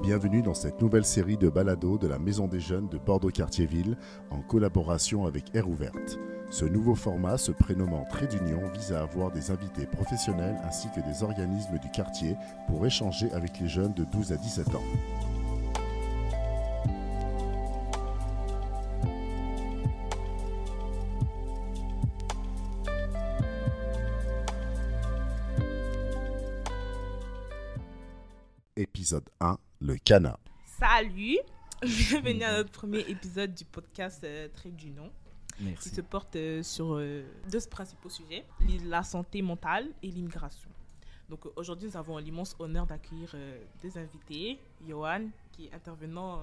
Bienvenue dans cette nouvelle série de balados de la Maison des Jeunes de Bordeaux-Cartierville en collaboration avec Air Ouverte. Ce nouveau format, se prénommant Trait d'Union, vise à avoir des invités professionnels ainsi que des organismes du quartier pour échanger avec les jeunes de 12 à 17 ans. Épisode 1, le Cana. Salut, bienvenue à notre premier épisode du podcast Trait d'Union. Merci. Qui se porte sur deux principaux sujets, la santé mentale et l'immigration. Donc aujourd'hui, nous avons l'immense honneur d'accueillir deux invités, Johan, qui est intervenant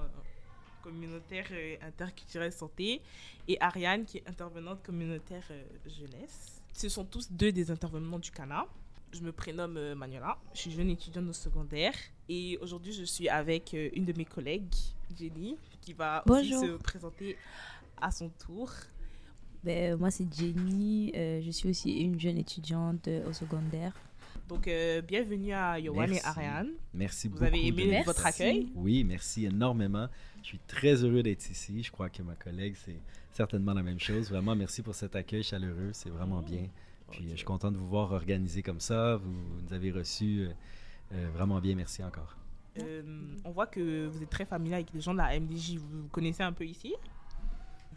communautaire interculturel santé, et Ariane, qui est intervenante communautaire jeunesse. Ce sont tous deux des intervenants du CANA. Je me prénomme Manuela, je suis jeune étudiante au secondaire et aujourd'hui je suis avec une de mes collègues, Jenny, qui va aussi se présenter à son tour. Moi c'est Jenny, je suis aussi une jeune étudiante au secondaire. Donc bienvenue à Johan et Ariane. Merci beaucoup. Vous avez aimé votre accueil? Oui, merci énormément. Je suis très heureux d'être ici. Je crois que ma collègue, c'est certainement la même chose. Vraiment, merci pour cet accueil chaleureux, c'est vraiment bien. Puis je suis content de vous voir organisé comme ça. Vous nous avez reçus vraiment bien. Merci encore. On voit que vous êtes très familier avec les gens de la MDJ. Vous connaissez un peu ici?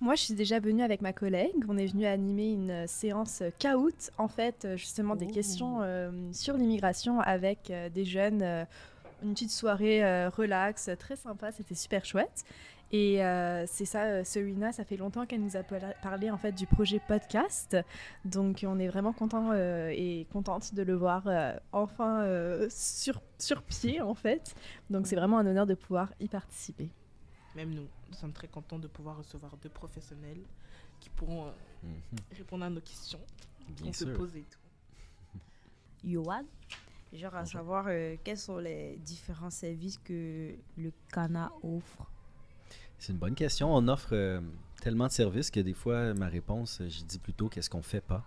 Moi, je suis déjà venue avec ma collègue. On est venu animer une séance CAOUT, en fait, justement des questions sur l'immigration avec des jeunes. Une petite soirée relax, très sympa. C'était super chouette. Et c'est ça, Serena, ça fait longtemps qu'elle nous a parlé en fait du projet podcast. Donc on est vraiment content et contente de le voir enfin sur pied en fait. Donc c'est vraiment un honneur de pouvoir y participer. Même nous sommes très contents de pouvoir recevoir deux professionnels qui pourront répondre à nos questions qu'on se pose et tout. Johan, genre à savoir quels sont les différents services que le CANA offre? C'est une bonne question. On offre tellement de services que des fois, ma réponse, je dis plutôt qu'est-ce qu'on ne fait pas.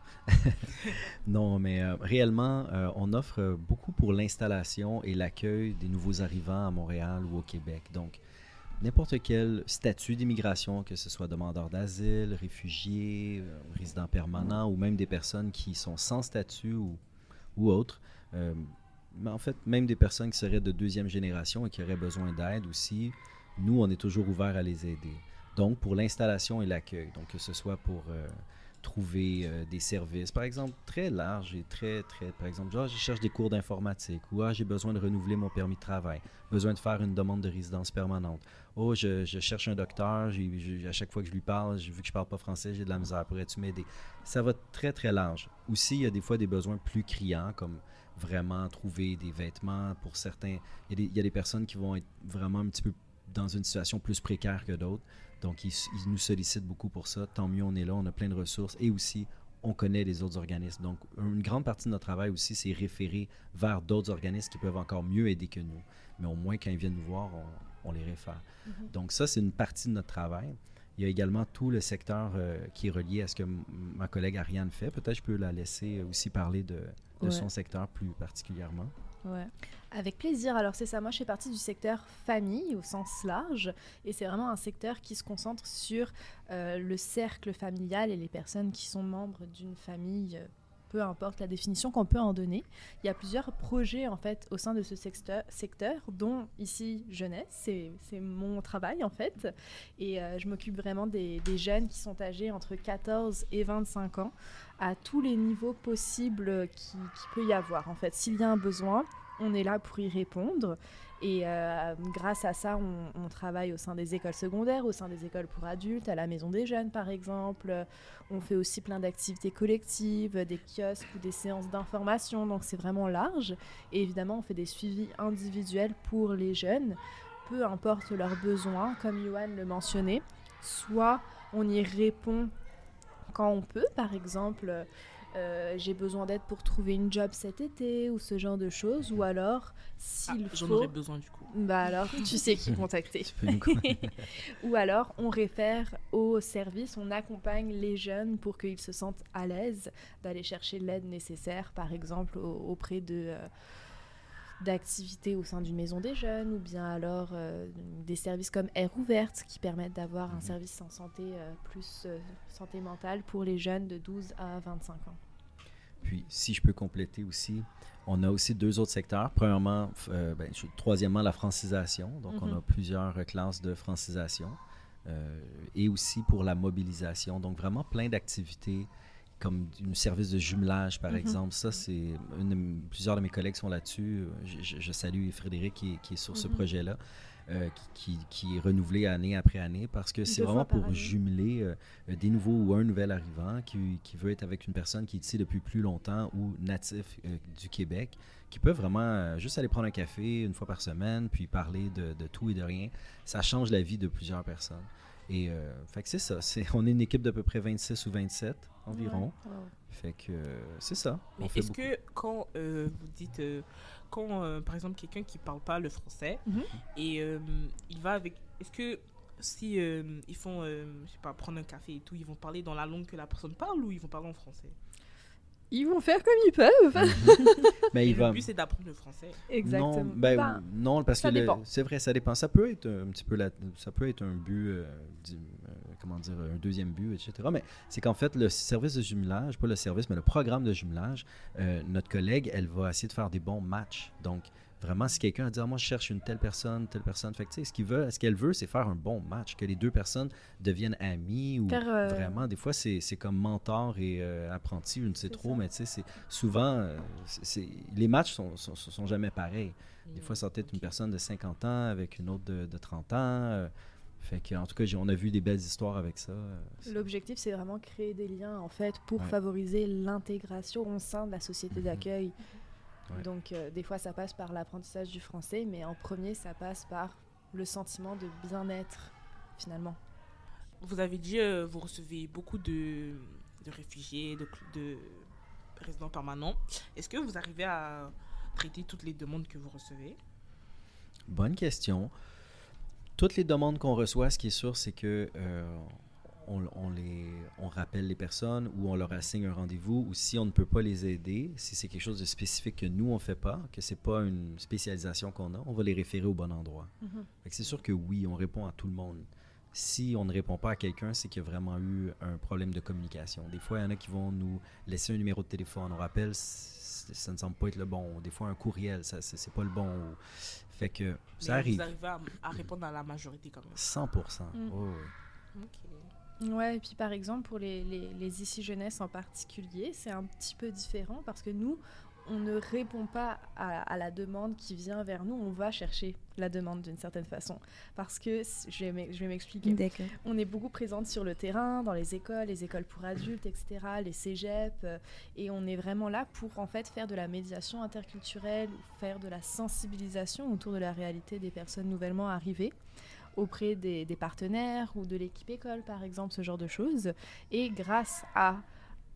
Non, mais réellement, on offre beaucoup pour l'installation et l'accueil des nouveaux arrivants à Montréal ou au Québec. Donc, n'importe quel statut d'immigration, que ce soit demandeur d'asile, réfugié, résident permanent ou même des personnes qui sont sans statut ou autres. Mais en fait, même des personnes qui seraient de deuxième génération et qui auraient besoin d'aide aussi. Nous, on est toujours ouvert à les aider. Donc, pour l'installation et l'accueil, donc que ce soit pour trouver des services, par exemple, très larges et très, par exemple, genre, je cherche des cours d'informatique ou j'ai besoin de renouveler mon permis de travail, besoin de faire une demande de résidence permanente. Je cherche un docteur, à chaque fois que je lui parle, vu que je parle pas français, j'ai de la misère, pourrais-tu m'aider? Ça va très, très large. Aussi, il y a des fois des besoins plus criants, comme vraiment trouver des vêtements pour certains. Il y a des personnes qui vont être vraiment un petit peu dans une situation plus précaire que d'autres. Donc, ils nous sollicitent beaucoup pour ça. Tant mieux, on est là, on a plein de ressources. Et aussi, on connaît les autres organismes. Donc, une grande partie de notre travail aussi, c'est référer vers d'autres organismes qui peuvent encore mieux aider que nous. Mais au moins, quand ils viennent nous voir, on les réfère. Mm-hmm. Donc, ça, c'est une partie de notre travail. Il y a également tout le secteur qui est relié à ce que ma collègue Ariane fait. Peut-être je peux la laisser aussi parler de son secteur plus particulièrement. Ouais. Avec plaisir. Alors c'est ça, moi je fais partie du secteur famille au sens large et c'est vraiment un secteur qui se concentre sur le cercle familial et les personnes qui sont membres d'une famille, peu importe la définition qu'on peut en donner. Il y a plusieurs projets en fait au sein de ce secteur dont ici jeunesse, c'est mon travail en fait et je m'occupe vraiment des jeunes qui sont âgés entre 14 et 25 ans à tous les niveaux possibles qu'il peut y avoir en fait. S'il y a un besoin, on est là pour y répondre et grâce à ça, on travaille au sein des écoles secondaires, au sein des écoles pour adultes, à la maison des jeunes par exemple. On fait aussi plein d'activités collectives, des kiosques ou des séances d'information, donc c'est vraiment large. Et évidemment, on fait des suivis individuels pour les jeunes, peu importe leurs besoins, comme Johan le mentionnait. Soit on y répond quand on peut, par exemple... j'ai besoin d'aide pour trouver une job cet été ou ce genre de choses, ou alors s'il faut... J'en aurais besoin du coup. Bah alors, tu sais qui contacter. Ou alors, on réfère au service, on accompagne les jeunes pour qu'ils se sentent à l'aise d'aller chercher l'aide nécessaire, par exemple auprès de d'activités au sein d'une maison des jeunes, ou bien alors des services comme Air Ouverte qui permettent d'avoir un service en santé plus santé mentale pour les jeunes de 12 à 25 ans. Puis, si je peux compléter aussi, on a aussi 2 autres secteurs. Premièrement, troisièmement, la francisation. Donc, on a plusieurs classes de francisation. Et aussi pour la mobilisation. Donc, vraiment plein d'activités comme un service de jumelage, par exemple. Ça, c'est... plusieurs de mes collègues sont là-dessus. Je salue Frédéric qui est sur ce projet-là, qui est renouvelé année après année parce que c'est vraiment pour jumeler des nouveaux ou un nouvel arrivant qui veut être avec une personne qui est ici depuis plus longtemps ou natif du Québec, qui peut vraiment juste aller prendre un café une fois par semaine, puis parler de tout et de rien. Ça change la vie de plusieurs personnes. Et fait que c'est ça. On est une équipe d'à peu près 26 ou 27 environ. Ouais. Wow. Fait que c'est ça. Mais est-ce que quand vous dites, par exemple, quelqu'un qui ne parle pas le français et il va avec... Est-ce que si ils font, je sais pas, prendre un café et tout, ils vont parler dans la langue que la personne parle ou ils vont parler en français? Ils vont faire comme ils peuvent. Mais le but, c'est d'apprendre le français. Exactement. Non, parce que c'est vrai, ça dépend. Ça peut être un petit peu ça peut être un but, un deuxième but, etc. Mais c'est qu'en fait, le service de jumelage, pas le service, mais le programme de jumelage, notre collègue, elle va essayer de faire des bons matchs. Donc, vraiment, si quelqu'un a dit moi, je cherche une telle personne, fait que, tu sais, ce qu'elle veut, c'est faire un bon match, que les 2 personnes deviennent amies ou vraiment, des fois, c'est comme mentor et apprenti, je ne sais trop, mais tu sais, c'est souvent, les matchs sont jamais pareils. Des fois, ça peut être une personne de 50 ans avec une autre de 30 ans. Fait que, en tout cas, on a vu des belles histoires avec ça. L'objectif, c'est vraiment créer des liens, en fait, pour favoriser l'intégration au sein de la société d'accueil. Ouais. Donc, des fois, ça passe par l'apprentissage du français, mais en premier, ça passe par le sentiment de bien-être, finalement. Vous avez dit, vous recevez beaucoup de réfugiés, de résidents permanents. Est-ce que vous arrivez à traiter toutes les demandes que vous recevez? Bonne question. Toutes les demandes qu'on reçoit, ce qui est sûr, c'est que on rappelle les personnes ou on leur assigne un rendez-vous, ou si on ne peut pas les aider, si c'est quelque chose de spécifique que nous, on ne fait pas, que ce n'est pas une spécialisation qu'on a, on va les référer au bon endroit. Fait que c'est sûr que oui, on répond à tout le monde. Si on ne répond pas à quelqu'un, c'est qu'il y a vraiment eu un problème de communication. Des fois, il y en a qui vont nous laisser un numéro de téléphone. On rappelle, ça ne semble pas être le bon. Des fois, un courriel, ça c'est pas le bon. Fait que ça arrive. Vous arrivez à répondre à la majorité quand même. 100%. Oh, oui. OK. Ouais, et puis par exemple, pour les ICI Jeunesse en particulier, c'est un petit peu différent parce que nous, on ne répond pas à la demande qui vient vers nous, on va chercher la demande d'une certaine façon. Parce que, je vais m'expliquer. D'accord. On est beaucoup présente sur le terrain, dans les écoles pour adultes, etc., les cégeps, et on est vraiment là pour en fait faire de la médiation interculturelle, faire de la sensibilisation autour de la réalité des personnes nouvellement arrivées, auprès des partenaires ou de l'équipe école, par exemple, ce genre de choses. Et grâce à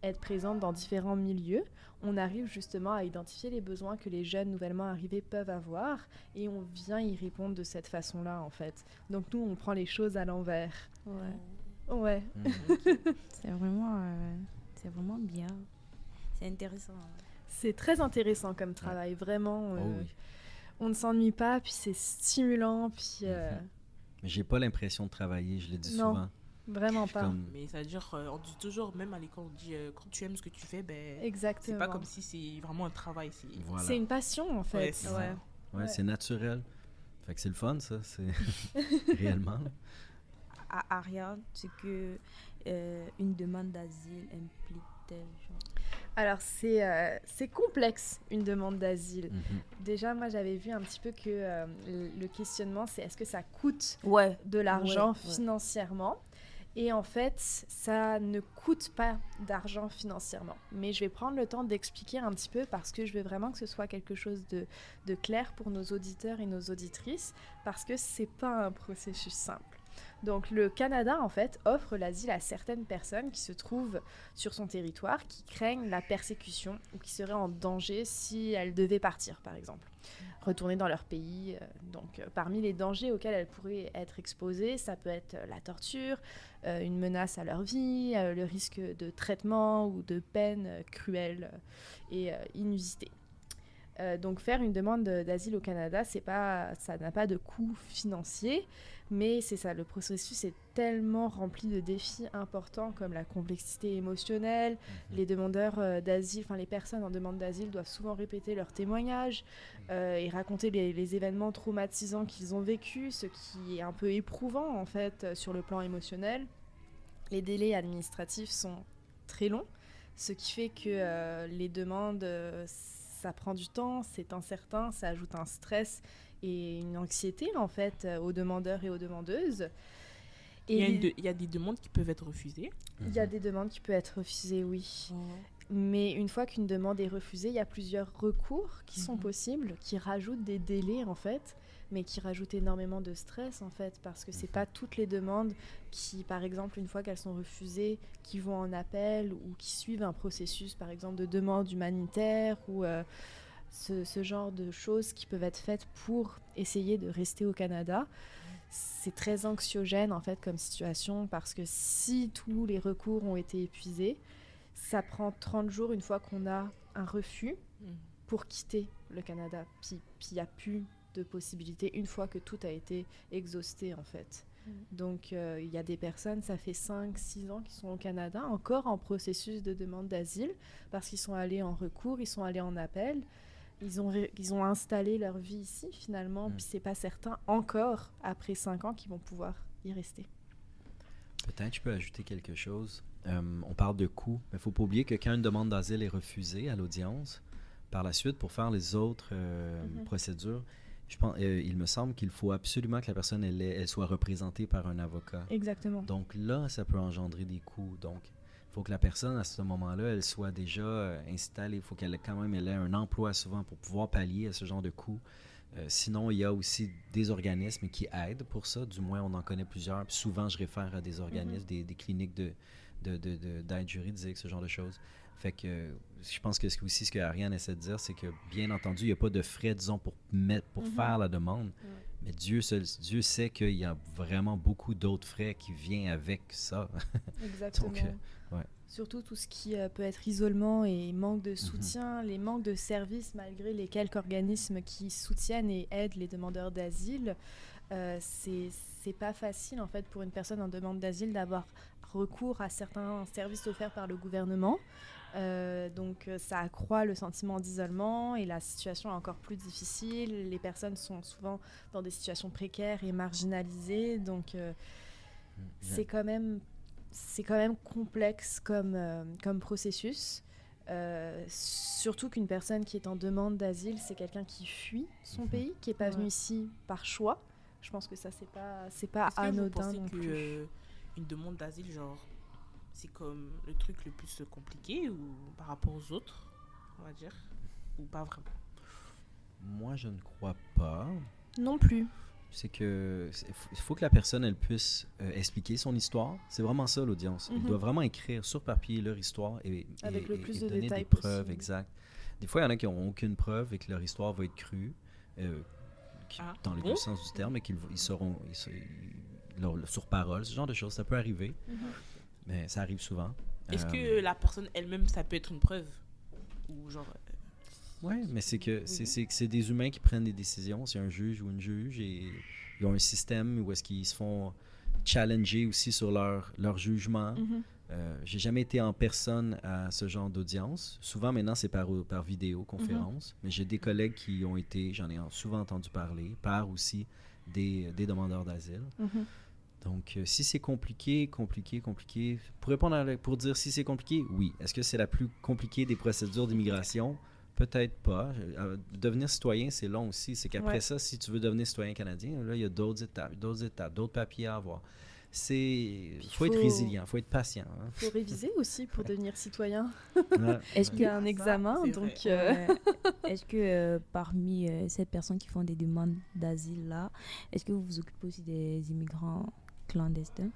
être présente dans différents milieux, on arrive justement à identifier les besoins que les jeunes nouvellement arrivés peuvent avoir et on vient y répondre de cette façon-là, en fait. Donc nous, on prend les choses à l'envers. Ouais. C'est vraiment bien. C'est intéressant. C'est très intéressant comme travail, vraiment. On ne s'ennuie pas, puis c'est stimulant, puis... Mais j'ai pas l'impression de travailler, je le dis souvent. Vraiment pas. Mais ça veut dire, on dit toujours, même à l'école, on dit quand tu aimes ce que tu fais, exactement. C'est pas comme si c'est vraiment un travail. Voilà. C'est une passion en fait. Ouais, c'est naturel. Fait que c'est le fun, ça. C'est réellement. Ariane, ce que une demande d'asile implique-t-elle? Alors, c'est complexe, une demande d'asile. Déjà, moi, j'avais vu un petit peu que le questionnement, c'est est-ce que ça coûte de l'argent financièrement? Et en fait, ça ne coûte pas d'argent financièrement. Mais je vais prendre le temps d'expliquer un petit peu parce que je veux vraiment que ce soit quelque chose de clair pour nos auditeurs et nos auditrices parce que c'est pas un processus simple. Donc le Canada, en fait, offre l'asile à certaines personnes qui se trouvent sur son territoire, qui craignent la persécution ou qui seraient en danger si elles devaient partir, par exemple, retourner dans leur pays. Donc parmi les dangers auxquels elles pourraient être exposées, ça peut être la torture, une menace à leur vie, le risque de traitement ou de peine cruelle et inusitée. Donc faire une demande d'asile au Canada, ça n'a pas de coût financier, mais c'est ça, le processus est tellement rempli de défis importants comme la complexité émotionnelle. Les demandeurs d'asile, les personnes en demande d'asile doivent souvent répéter leurs témoignages et raconter les événements traumatisants qu'ils ont vécus, ce qui est un peu éprouvant en fait sur le plan émotionnel. Les délais administratifs sont très longs, ce qui fait que les demandes, ça prend du temps, c'est incertain, ça ajoute un stress et une anxiété en fait aux demandeurs et aux demandeuses. Il y a des demandes qui peuvent être refusées. Il y a des demandes qui peuvent être refusées, oui. Mais une fois qu'une demande est refusée, il y a plusieurs recours qui sont possibles, qui rajoutent des délais en fait, mais qui rajoutent énormément de stress en fait, parce que c'est pas toutes les demandes qui, par exemple, une fois qu'elles sont refusées, qui vont en appel ou qui suivent un processus, par exemple, de demande humanitaire ou ce genre de choses qui peuvent être faites pour essayer de rester au Canada. C'est très anxiogène en fait comme situation, parce que si tous les recours ont été épuisés, ça prend 30 jours une fois qu'on a un refus pour quitter le Canada. Puis il n'y a plus de possibilités une fois que tout a été exhausté en fait. Donc il y a des personnes, ça fait 5-6 ans qu'ils sont au Canada, encore en processus de demande d'asile, parce qu'ils sont allés en recours, ils sont allés en appel, ils ont installé leur vie ici finalement, puis c'est pas certain encore, après 5 ans, qu'ils vont pouvoir y rester. Peut-être je peux ajouter quelque chose. On parle de coûts, mais il ne faut pas oublier que quand une demande d'asile est refusée à l'audience, par la suite, pour faire les autres procédures, je pense, il me semble qu'il faut absolument que la personne elle soit représentée par un avocat. Exactement. Donc là, ça peut engendrer des coûts. Donc, il faut que la personne, à ce moment-là, elle soit déjà installée. Il faut qu'elle elle ait un emploi souvent pour pouvoir pallier à ce genre de coûts. Sinon, il y a aussi des organismes qui aident pour ça. Du moins, on en connaît plusieurs. Puis souvent, je réfère à des organismes, des cliniques d'aide juridique, ce genre de choses. Fait que je pense que aussi ce que Ariane essaie de dire, c'est que bien entendu, il n'y a pas de frais, disons, pour faire la demande. Mais Dieu sait qu'il y a vraiment beaucoup d'autres frais qui viennent avec ça. Exactement. Donc, ouais. Surtout tout ce qui peut être isolement et manque de soutien, les manques de services malgré les quelques organismes qui soutiennent et aident les demandeurs d'asile. C'est pas facile en fait pour une personne en demande d'asile d'avoir recours à certains services offerts par le gouvernement. Donc ça accroît le sentiment d'isolement et la situation est encore plus difficile. Les personnes sont souvent dans des situations précaires et marginalisées. Donc c'est quand même complexe comme processus. Surtout qu'une personne qui est en demande d'asile, c'est quelqu'un qui fuit son pays, qui n'est pas venu ici par choix. Je pense que ça, c'est pas anodin non plus. Est-ce que vous pensez qu'une demande d'asile, genre, c'est comme le truc le plus compliqué ou par rapport aux autres, on va dire, ou pas vraiment? Moi, je ne crois pas. Non plus. C'est que il faut que la personne elle puisse expliquer son histoire. C'est vraiment ça l'audience. Ils doivent vraiment écrire sur papier leur histoire et avec le plus de donner détails des preuves possible. Exact. Des fois, il y en a qui n'ont aucune preuve et que leur histoire va être crue, dans les deux sens du terme, et qu'ils seront sur parole, ce genre de choses. Ça peut arriver, mais ça arrive souvent. Est-ce que la personne elle-même, ça peut être une preuve? Ou genre... Oui, mais c'est que c'est des humains qui prennent des décisions. C'est un juge ou une juge et ils ont un système où est-ce qu'ils se font challenger aussi sur leur jugement. J'ai jamais été en personne à ce genre d'audience. Souvent, maintenant, c'est par vidéoconférence. Mais j'ai des collègues qui ont été, j'en ai souvent entendu parler, par aussi des demandeurs d'asile. Donc, si c'est compliqué, pour dire si c'est compliqué, oui. Est-ce que c'est la plus compliquée des procédures d'immigration? Peut-être pas. Devenir citoyen, c'est long aussi. C'est qu'après ça, si tu veux devenir citoyen canadien, là, il y a d'autres étapes, d'autres papiers à avoir. Il faut être résilient, il faut être patient. Il faut réviser aussi pour devenir citoyen. Est-ce qu'il y a un examen? Donc, est-ce que parmi ces personnes qui font des demandes d'asile là, est-ce que vous vous occupez aussi des immigrants clandestins?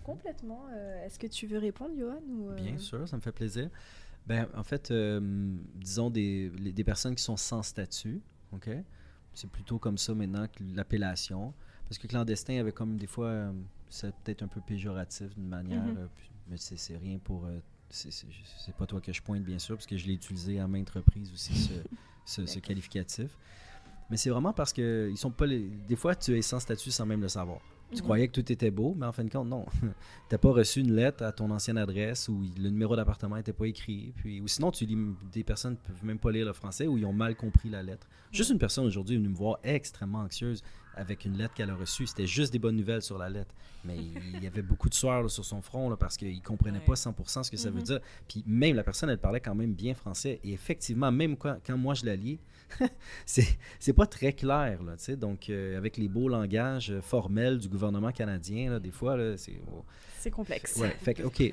Complètement. Est-ce que tu veux répondre, Johan? Bien sûr, ça me fait plaisir. En fait, disons des personnes qui sont sans statut, OK? C'est plutôt comme ça maintenant que l'appellation. Parce que clandestin avait comme des fois, c'est peut-être un peu péjoratif d'une manière, mais c'est rien pour c'est pas toi que je pointe, bien sûr, parce que je l'ai utilisé à maintes reprises aussi, ce qualificatif. Mais c'est vraiment parce que ils sont pas des fois, tu es sans statut sans même le savoir. Tu croyais que tout était beau, mais en fin de compte, non. Tu n'as pas reçu une lettre à ton ancienne adresse où le numéro d'appartement n'était pas écrit. Ou sinon, des personnes ne peuvent même pas lire le français ou ils ont mal compris la lettre. Juste une personne aujourd'hui est venue me voir extrêmement anxieuse avec une lettre qu'elle a reçue. C'était juste des bonnes nouvelles sur la lettre. Mais il y avait beaucoup de sueur là, sur son front là, parce qu'il ne comprenait pas 100% ce que ça veut dire. Puis même la personne, elle parlait quand même bien français. Et effectivement, même quand moi je la lis, c'est pas très clair. Là, donc, avec les beaux langages formels du gouvernement canadien, là, des fois, là, c'est complexe. Ouais, fait que, OK,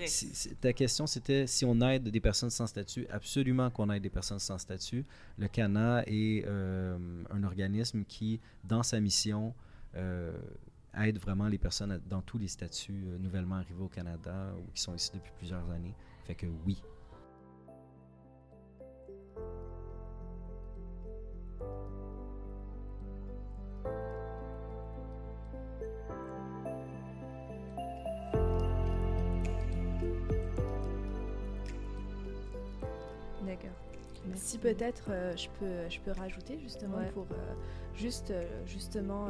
ta question, c'était si on aide des personnes sans statut. Absolument qu'on aide des personnes sans statut. Le CANA est un organisme qui, dans sa mission, aide vraiment les personnes dans tous les statuts nouvellement arrivés au Canada ou qui sont ici depuis plusieurs années. Fait que oui. D'accord. Si peut-être je peux rajouter justement pour justement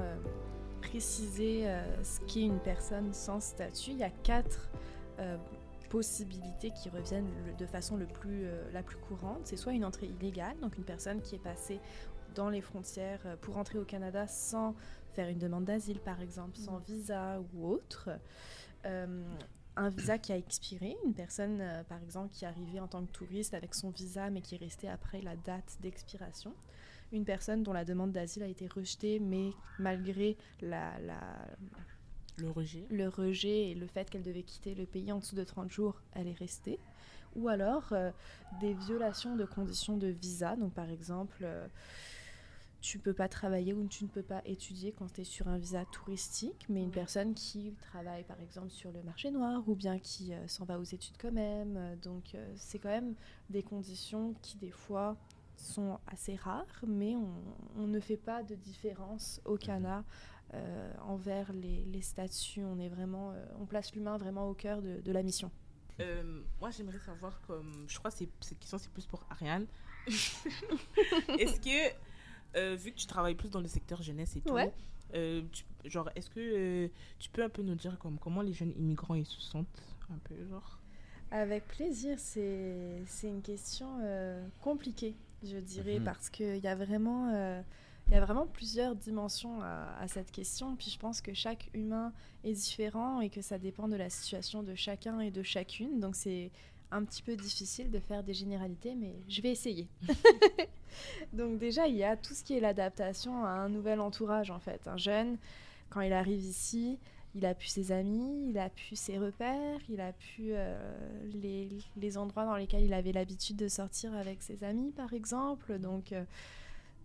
préciser ce qu'est une personne sans statut. Il y a 4 possibilités qui reviennent de façon la plus courante. C'est soit une entrée illégale, donc une personne qui est passée dans les frontières pour entrer au Canada sans faire une demande d'asile par exemple, sans visa ou autre. Un visa qui a expiré, une personne par exemple qui est arrivée en tant que touriste avec son visa mais qui est restée après la date d'expiration, une personne dont la demande d'asile a été rejetée mais malgré le rejet et le fait qu'elle devait quitter le pays en dessous de 30 jours, elle est restée, ou alors des violations de conditions de visa, donc par exemple tu ne peux pas travailler ou tu ne peux pas étudier quand tu es sur un visa touristique, mais une personne qui travaille par exemple sur le marché noir ou bien qui s'en va aux études quand même. Donc c'est quand même des conditions qui des fois sont assez rares, mais on ne fait pas de différence au Canada envers les statuts. On place l'humain vraiment au cœur de la mission. Moi j'aimerais savoir, je crois que cette question c'est plus pour Ariane. Est-ce que vu que tu travailles plus dans le secteur jeunesse et tout, est-ce que tu peux un peu nous dire comment les jeunes immigrants ils se sentent un peu, genre? Avec plaisir, c'est une question compliquée, je dirais, parce qu'il y a vraiment plusieurs dimensions à cette question, puis je pense que chaque humain est différent et que ça dépend de la situation de chacun et de chacune, donc c'est un petit peu difficile de faire des généralités, mais je vais essayer. Donc déjà, il y a tout ce qui est l'adaptation à un nouvel entourage, en fait. Un jeune, quand il arrive ici, il a plus ses amis, il a plus ses repères, il a plus les endroits dans lesquels il avait l'habitude de sortir avec ses amis, par exemple. Donc,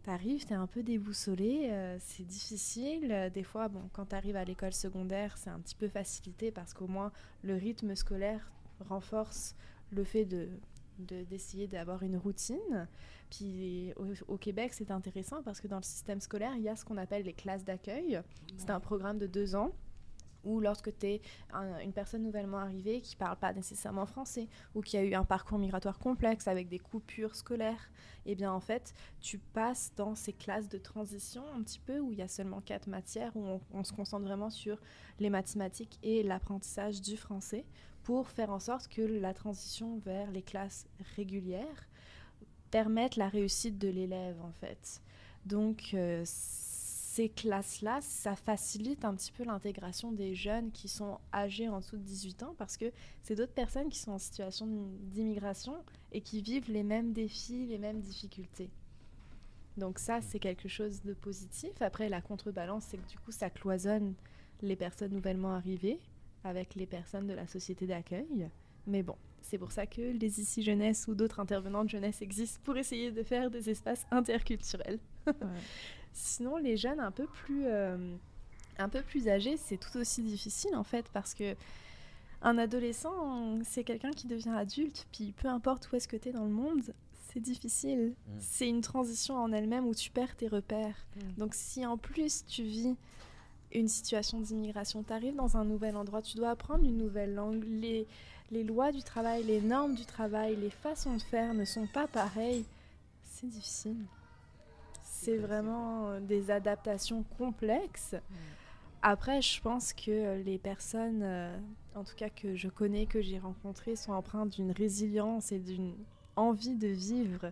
t'arrives, t'es un peu déboussolé, c'est difficile. Des fois, quand t'arrives à l'école secondaire, c'est un petit peu facilité parce qu'au moins, le rythme scolaire renforce le fait d'essayer d'avoir une routine. Puis au Québec, c'est intéressant parce que dans le système scolaire, il y a ce qu'on appelle les classes d'accueil. C'est un programme de 2 ans où lorsque tu es une personne nouvellement arrivée qui ne parle pas nécessairement français ou qui a eu un parcours migratoire complexe avec des coupures scolaires, eh bien en fait, tu passes dans ces classes de transition un petit peu où il y a seulement 4 matières où on se concentre vraiment sur les mathématiques et l'apprentissage du français pour faire en sorte que la transition vers les classes régulières permette la réussite de l'élève, en fait. Donc, ces classes-là, ça facilite un petit peu l'intégration des jeunes qui sont âgés en dessous de 18 ans parce que c'est d'autres personnes qui sont en situation d'immigration et qui vivent les mêmes défis, les mêmes difficultés. Donc ça, c'est quelque chose de positif. Après, la contrebalance, c'est que du coup, ça cloisonne les personnes nouvellement arrivées avec les personnes de la société d'accueil. Mais bon, c'est pour ça que les ICI Jeunesse ou d'autres intervenants de jeunesse existent pour essayer de faire des espaces interculturels. Ouais. Sinon, les jeunes un peu plus âgés, c'est tout aussi difficile en fait parce que un adolescent, c'est quelqu'un qui devient adulte, puis peu importe où est-ce que tu es dans le monde, c'est difficile. C'est une transition en elle-même où tu perds tes repères. Donc si en plus tu vis une situation d'immigration. Tu arrives dans un nouvel endroit, tu dois apprendre une nouvelle langue. Les lois du travail, les normes du travail, les façons de faire ne sont pas pareilles. C'est difficile. C'est vraiment des adaptations complexes. Après, je pense que les personnes, en tout cas que je connais, que j'ai rencontrées, sont empreintes d'une résilience et d'une envie de vivre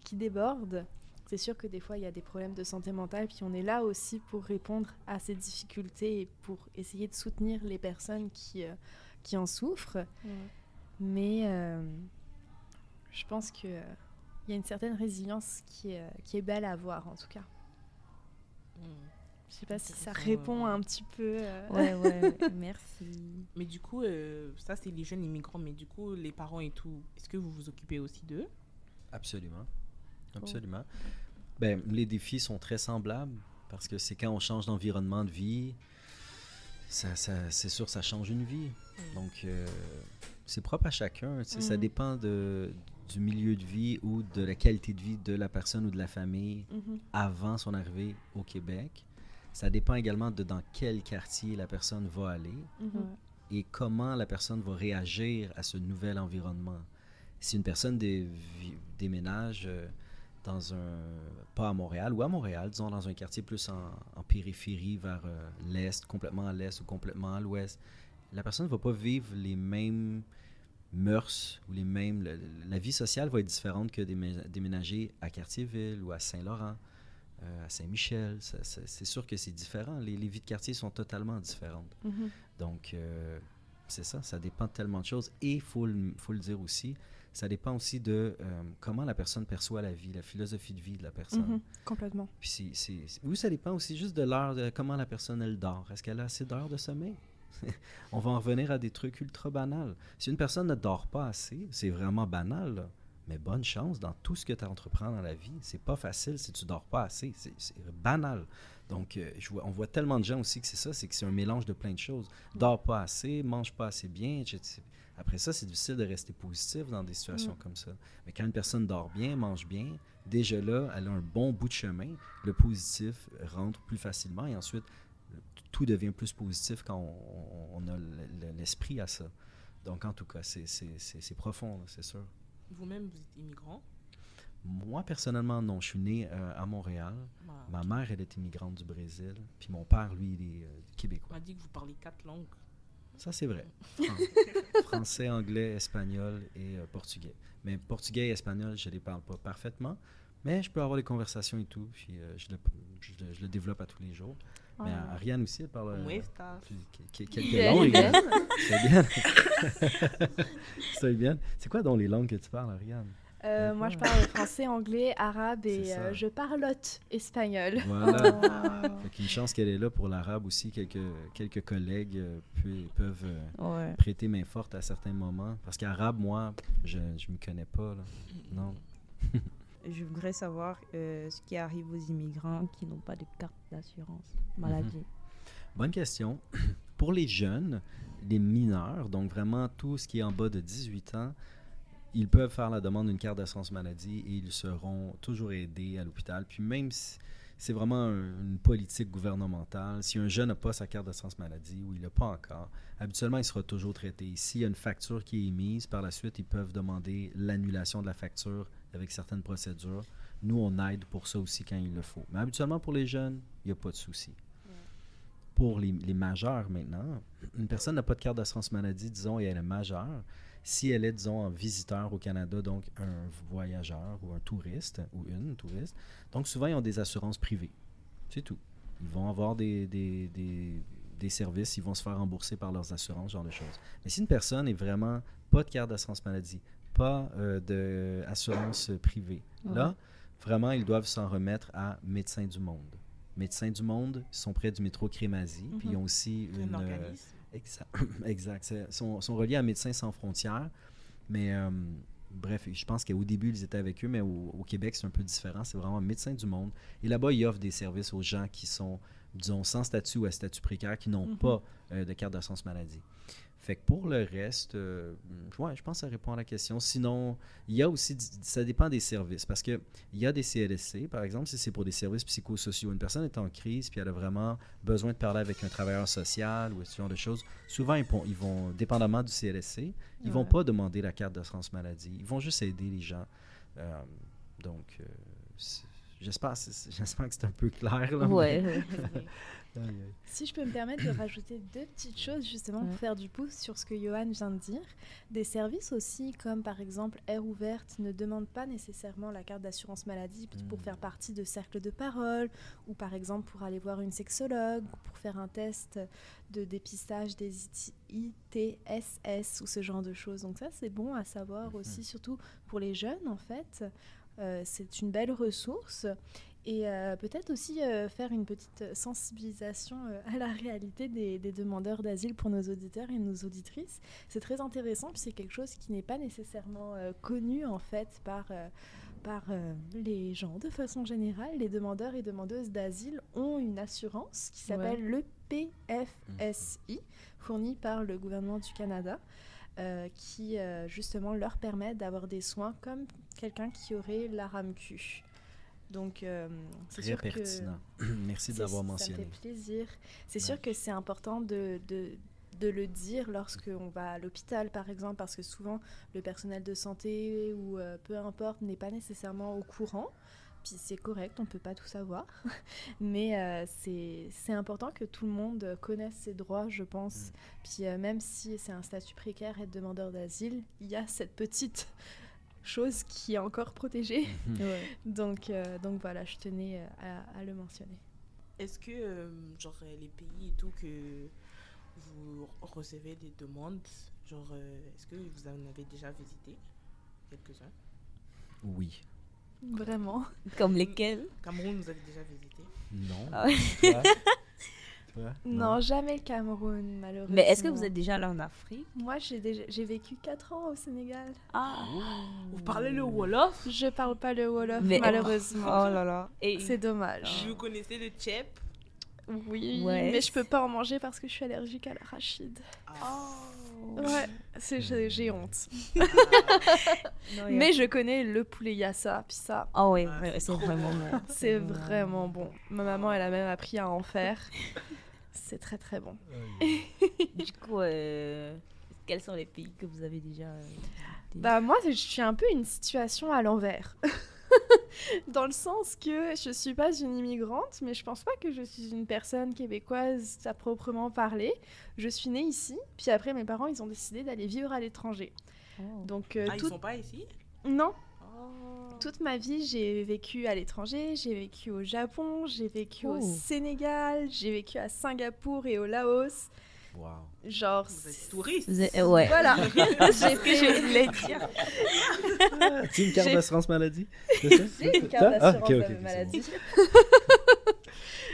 qui déborde. C'est sûr que des fois, il y a des problèmes de santé mentale, puis on est là aussi pour répondre à ces difficultés et pour essayer de soutenir les personnes qui en souffrent. Mais je pense qu'il y a une certaine résilience qui est belle à voir, en tout cas. Je sais pas si ça répond un petit peu. Ouais, merci. Mais du coup, ça, c'est les jeunes immigrants. Mais du coup, les parents et tout, est-ce que vous vous occupez aussi d'eux? Absolument. Absolument. Ben, les défis sont très semblables parce que c'est quand on change d'environnement de vie, c'est sûr, ça change une vie. Donc, c'est propre à chacun. Ça dépend du milieu de vie ou de la qualité de vie de la personne ou de la famille avant son arrivée au Québec. Ça dépend également de dans quel quartier la personne va aller et comment la personne va réagir à ce nouvel environnement. Si une personne déménage pas à Montréal ou à Montréal, disons dans un quartier plus en périphérie vers l'est, complètement à l'est ou complètement à l'ouest, la personne ne va pas vivre les mêmes mœurs ou la vie sociale va être différente que déménager à Cartierville ou à Saint-Laurent. À Saint-Michel, c'est sûr que c'est différent. Les vies de quartier sont totalement différentes. Donc, c'est ça dépend de tellement de choses. Et il faut le dire aussi, ça dépend aussi de comment la personne perçoit la vie, la philosophie de vie de la personne. Complètement. Puis oui, ça dépend aussi juste de l'heure, de comment la personne, elle dort. Est-ce qu'elle a assez d'heures de sommeil? On va en revenir à des trucs ultra banals. Si une personne ne dort pas assez, c'est vraiment banal, là. Mais bonne chance dans tout ce que tu entreprends dans la vie. C'est pas facile si tu dors pas assez. C'est banal. Donc, on voit tellement de gens aussi que c'est un mélange de plein de choses. Dors pas assez, mange pas assez bien, etc. Après ça, c'est difficile de rester positif dans des situations comme ça. Mais quand une personne dort bien, mange bien, déjà là, elle a un bon bout de chemin. Le positif rentre plus facilement et ensuite, tout devient plus positif quand on a l'esprit à ça. Donc, en tout cas, c'est profond, là, c'est sûr. Vous-même, vous êtes immigrant? Moi, personnellement, non. Je suis né à Montréal. Ma mère, elle est immigrante du Brésil. Puis mon père, lui, il est québécois. On m'a dit que vous parlez 4 langues. Ça, c'est vrai. Français, anglais, espagnol et portugais. Mais portugais et espagnol, je ne les parle pas parfaitement. Mais je peux avoir des conversations et tout. Puis je le développe à tous les jours. Mais Ariane aussi, elle parle quelques langues. C'est bien. C'est bien. C'est quoi donc les langues que tu parles, Ariane? Moi, je parle français, anglais, arabe et je parlote espagnol. Voilà. Une chance qu'elle est là pour l'arabe aussi. Quelques collègues peuvent prêter main forte à certains moments. Parce qu'arabe, moi, je ne m'y connais pas. Là. Non. Je voudrais savoir ce qui arrive aux immigrants qui n'ont pas de carte d'assurance maladie. Bonne question. Pour les jeunes, les mineurs, donc vraiment tout ce qui est en bas de 18 ans, ils peuvent faire la demande d'une carte d'assurance maladie et ils seront toujours aidés à l'hôpital. Puis même si c'est vraiment une politique gouvernementale, si un jeune n'a pas sa carte d'assurance maladie ou il l'a pas encore, habituellement, il sera toujours traité. S'il y a une facture qui est émise, par la suite, ils peuvent demander l'annulation de la facture avec certaines procédures. Nous, on aide pour ça aussi quand il le faut. Mais habituellement, pour les jeunes, il n'y a pas de souci. Pour les majeurs maintenant, une personne n'a pas de carte d'assurance maladie, disons, et elle est majeure. Si elle est, disons, un visiteur au Canada, donc un voyageur ou un touriste, ou une touriste, donc souvent, ils ont des assurances privées. C'est tout. Ils vont avoir des services, ils vont se faire rembourser par leurs assurances, ce genre de choses. Mais si une personne n'est vraiment pas de carte d'assurance maladie, pas d'assurance privée, là, vraiment, ils doivent s'en remettre à Médecins du Monde. Médecins du Monde sont près du métro Crémazie, puis ils ont aussi un organisme. Exact. Ils sont reliés à Médecins sans frontières, mais bref, je pense qu'au début, ils étaient avec eux, mais au Québec, c'est un peu différent. C'est vraiment Médecins du Monde. Et là-bas, ils offrent des services aux gens qui sont, disons, sans statut ou à statut précaire, qui n'ont pas de carte d'assurance maladie. Fait que pour le reste, ouais, je pense que ça répond à la question. Sinon, il y a aussi, ça dépend des services, parce qu'il y a des CLSC, par exemple, si c'est pour des services psychosociaux. Une personne est en crise, puis elle a vraiment besoin de parler avec un travailleur social ou ce genre de choses. Souvent, ils vont dépendamment du CLSC, ils vont pas demander la carte d'assurance maladie. Ils vont juste aider les gens. Donc, j'espère que c'est un peu clair. Là, Ouais. Si je peux me permettre de rajouter deux petites choses justement pour faire du pouce sur ce que Johan vient de dire. Des services aussi comme par exemple Air Ouverte ne demandent pas nécessairement la carte d'assurance maladie pour faire partie de cercles de parole ou par exemple pour aller voir une sexologue ou pour faire un test de dépistage des ITSS ou ce genre de choses. Donc ça c'est bon à savoir aussi, surtout pour les jeunes en fait. C'est une belle ressource. Et peut-être aussi faire une petite sensibilisation à la réalité des demandeurs d'asile pour nos auditeurs et nos auditrices. C'est très intéressant, puis c'est quelque chose qui n'est pas nécessairement connu en fait par les gens. De façon générale, les demandeurs et demandeuses d'asile ont une assurance qui s'appelle le PFSI, fournie par le gouvernement du Canada. Qui justement leur permet d'avoir des soins comme quelqu'un qui aurait la RAMQ. Donc, c'est très sûr pertinent. que Merci de l'avoir mentionné. Ça me fait plaisir. C'est sûr que c'est important de le dire lorsqu'on va à l'hôpital, par exemple, parce que souvent, le personnel de santé ou peu importe n'est pas nécessairement au courant. Puis c'est correct, on ne peut pas tout savoir. Mais c'est important que tout le monde connaisse ses droits, je pense. Puis même si c'est un statut précaire, être demandeur d'asile, il y a cette petite chose qui est encore protégée. Donc voilà, je tenais à le mentionner. Est-ce que, genre, les pays et tout que vous recevez des demandes, genre, est-ce que vous en avez déjà visité quelques-uns? Oui. Vraiment. Comme lesquels? Cameroun, vous avez déjà visité? Non. Ah ouais. Toi? Non, jamais le Cameroun, malheureusement. Mais est-ce que vous êtes déjà allé en Afrique? Moi, j'ai vécu 4 ans au Sénégal. Ah. Vous parlez le Wolof? Je parle pas le Wolof, Mais malheureusement. Oh là là. Et C'est dommage. Vous connaissez le tchèp? Oui, Ouais. mais je peux pas en manger parce que je suis allergique à l'arachide. Ouais, j'ai honte. Mais je connais le poulet yassa, puis ça, Ah ouais, Ah, ouais, c'est c'est trop vraiment bon. bon. c'est vraiment bon. Ma maman, elle a même appris à en faire. C'est très très bon. Du coup, quels sont les pays que vous avez déjà Bah moi, je suis un peu une situation à l'envers. Dans le sens que je suis pas une immigrante, mais je pense pas que je suis une personne québécoise à proprement parler. Je suis née ici, puis après mes parents, ils ont décidé d'aller vivre à l'étranger. Donc Ils sont pas ici? Non, Oh. toute ma vie, j'ai vécu à l'étranger, j'ai vécu au Japon, j'ai vécu au Oh. Sénégal, j'ai vécu à Singapour et au Laos. Wow. Genre, Vous êtes touriste? Ouais. voilà. J'ai C'est ce que je voulais dire. As-tu une carte J'ai- d'assurance maladie? C'est ça? J'ai une carte Toi? Ah, d'assurance ok, ok, c'est maladie. bon.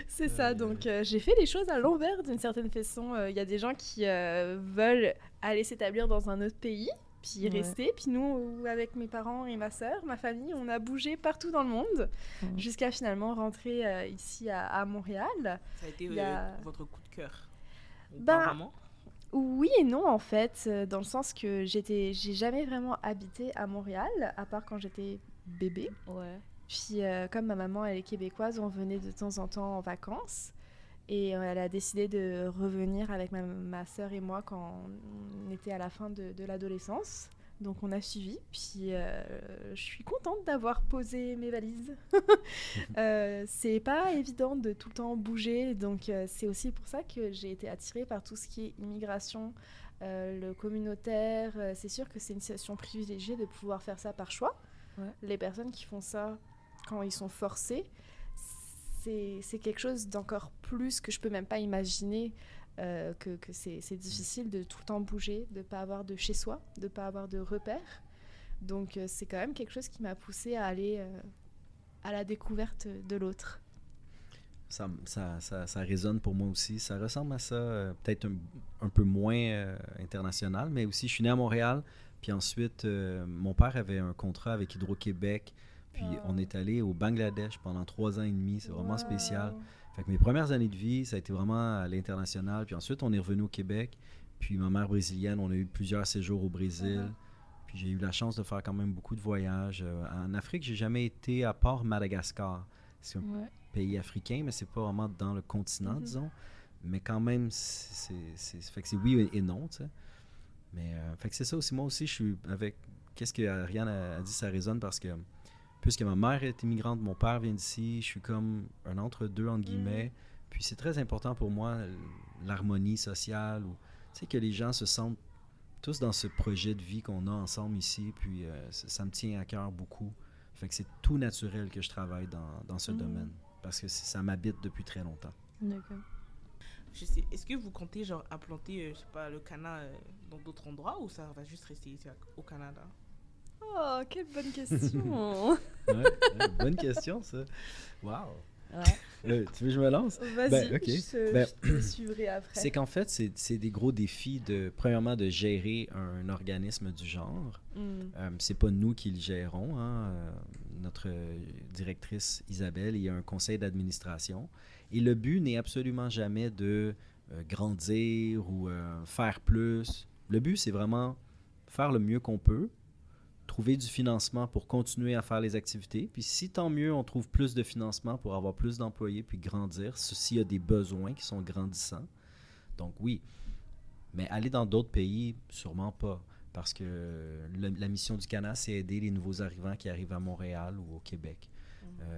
C'est ça, donc j'ai fait les choses à l'envers d'une certaine façon. Il y a des gens qui veulent aller s'établir dans un autre pays, puis y Ouais. rester. Puis nous, avec mes parents et ma sœur, ma famille, on a bougé partout dans le monde Mhm. jusqu'à finalement rentrer ici à Montréal. Ça a été Il y a- votre coup de cœur? Ou Ben, pas vraiment? Oui et non en fait, dans le sens que j'ai jamais vraiment habité à Montréal, à part quand j'étais bébé. Ouais. Puis comme ma maman elle est québécoise, on venait de temps en temps en vacances. Et elle a décidé de revenir avec ma sœur et moi quand on était à la fin de l'adolescence. Donc on a suivi, puis je suis contente d'avoir posé mes valises. C'est pas évident de tout le temps bouger, donc c'est aussi pour ça que j'ai été attirée par tout ce qui est immigration, le communautaire. C'est sûr que c'est une situation privilégiée de pouvoir faire ça par choix. Ouais. Les personnes qui font ça quand ils sont forcés, c'est quelque chose d'encore plus que je peux même pas imaginer. Que c'est difficile de tout le temps bouger, de ne pas avoir de chez soi, de ne pas avoir de repères. Donc c'est quand même quelque chose qui m'a poussée à aller à la découverte de l'autre. Ça résonne pour moi aussi. Ça ressemble à ça, peut-être un peu moins international, mais aussi je suis né à Montréal, puis ensuite mon père avait un contrat avec Hydro-Québec, puis on est allé au Bangladesh pendant 3 ans et demi. C'est vraiment spécial. Fait que mes premières années de vie, ça a été vraiment à l'international. Puis ensuite, on est revenu au Québec. Puis ma mère brésilienne, on a eu plusieurs séjours au Brésil. Uh-huh. Puis j'ai eu la chance de faire quand même beaucoup de voyages. En Afrique, j'ai jamais été à part Madagascar. C'est un Ouais. pays africain, mais c'est pas vraiment dans le continent, disons. Mais quand même, fait que c'est oui et non, tu sais. Mais fait que c'est ça aussi. Moi aussi, je suis avec... Qu'est-ce que Ariane a dit, ça résonne parce que puisque ma mère est immigrante, mon père vient d'ici, je suis comme un entre-deux, entre guillemets. Puis c'est très important pour moi, l'harmonie sociale, ou tu sais, que les gens se sentent tous dans ce projet de vie qu'on a ensemble ici, puis ça me tient à cœur beaucoup. Fait que c'est tout naturel que je travaille dans ce domaine, parce que ça m'habite depuis très longtemps. D'accord. Je sais, est-ce que vous comptez genre implanter, je sais pas, le Cana dans d'autres endroits ou ça va juste rester ici au Canada? Oh, quelle bonne question. Bonne question, ça. Wow. Ouais. Tu veux que je me lance? Vas-y, Ben, ok. je te suivrai après. C'est qu'en fait, c'est des gros défis premièrement, de gérer un organisme du genre. C'est pas nous qui le gérons, hein. Notre directrice Isabelle, il y a un conseil d'administration. Et le but n'est absolument jamais de grandir ou faire plus. Le but, c'est vraiment faire le mieux qu'on peut, trouver du financement pour continuer à faire les activités. Puis si tant mieux, on trouve plus de financement pour avoir plus d'employés puis grandir, s'il y a des besoins qui sont grandissants. Donc oui, mais aller dans d'autres pays, sûrement pas. Parce que la mission du Cana, c'est aider les nouveaux arrivants qui arrivent à Montréal ou au Québec.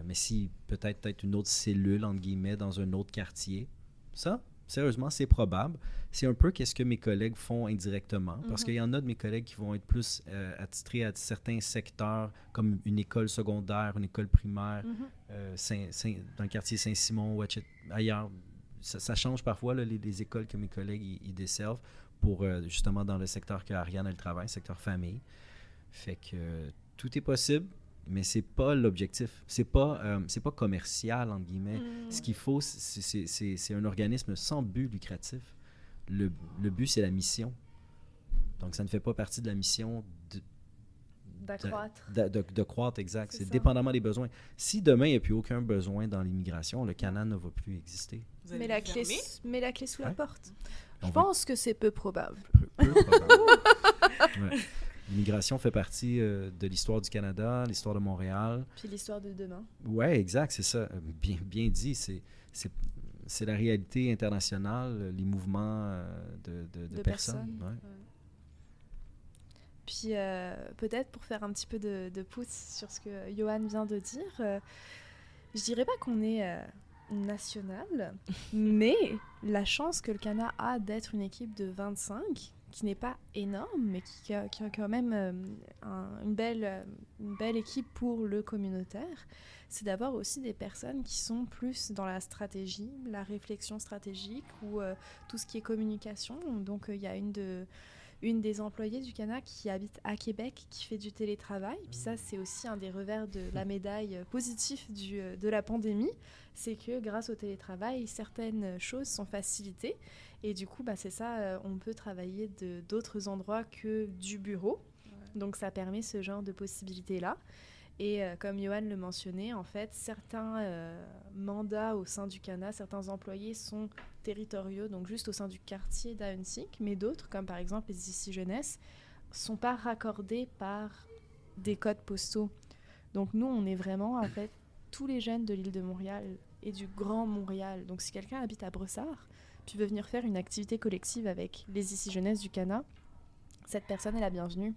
Mais si peut-être une autre cellule, entre guillemets, dans un autre quartier, ça, sérieusement, c'est probable. C'est un peu qu'est-ce que mes collègues font indirectement. Parce qu'il y en a de mes collègues qui vont être plus attitrés à certains secteurs, comme une école secondaire, une école primaire, dans le quartier Saint-Simon ou ailleurs. Ça change parfois, là, les écoles que mes collègues ils desservent pour justement dans le secteur que Ariane elle travaille, secteur famille. Fait que tout est possible, mais c'est pas l'objectif. C'est pas commercial, entre guillemets. Ce qu'il faut, c'est un organisme sans but lucratif. Le but, c'est la mission. Donc, ça ne fait pas partie de la mission d'accroître. De croître, exact. C'est ça. dépendamment des besoins. Si demain, il n'y a plus aucun besoin dans l'immigration, le Cana ne va plus exister. Vous allez Mets la fermer? clé sous la Ouais. porte. On Je va- pense que c'est peu probable. peu probable. Ouais. L'immigration fait partie de l'histoire du Canada, l'histoire de Montréal. Puis l'histoire de demain. Oui, exact, c'est ça. Bien dit. C'est la réalité internationale, les mouvements de personnes. Ouais. Puis peut-être pour faire un petit peu de pouce sur ce que Johan vient de dire, je dirais pas qu'on est national, mais la chance que le Cana a d'être une équipe de 25, qui n'est pas énorme, mais qui a quand même une belle équipe pour le communautaire, c'est d'avoir aussi des personnes qui sont plus dans la stratégie, la réflexion stratégique ou tout ce qui est communication. Donc il y a une des employées du Cana qui habite à Québec, qui fait du télétravail. Puis ça, c'est aussi un des revers de la médaille positif de la pandémie. C'est que grâce au télétravail, certaines choses sont facilitées. Et du coup, c'est ça, on peut travailler d'autres endroits que du bureau. Ouais. Donc ça permet ce genre de possibilités-là. Et comme Johan le mentionnait, en fait, certains mandats au sein du Cana, certains employés sont territoriaux, donc juste au sein du quartier d'Ahuntsic, mais d'autres, comme par exemple les ICI Jeunesse, ne sont pas raccordés par des codes postaux. Donc nous, on est vraiment, en fait, tous les jeunes de l'île de Montréal et du Grand Montréal. Donc si quelqu'un habite à Brossard, puis veut venir faire une activité collective avec les ICI Jeunesse du Cana, cette personne est la bienvenue.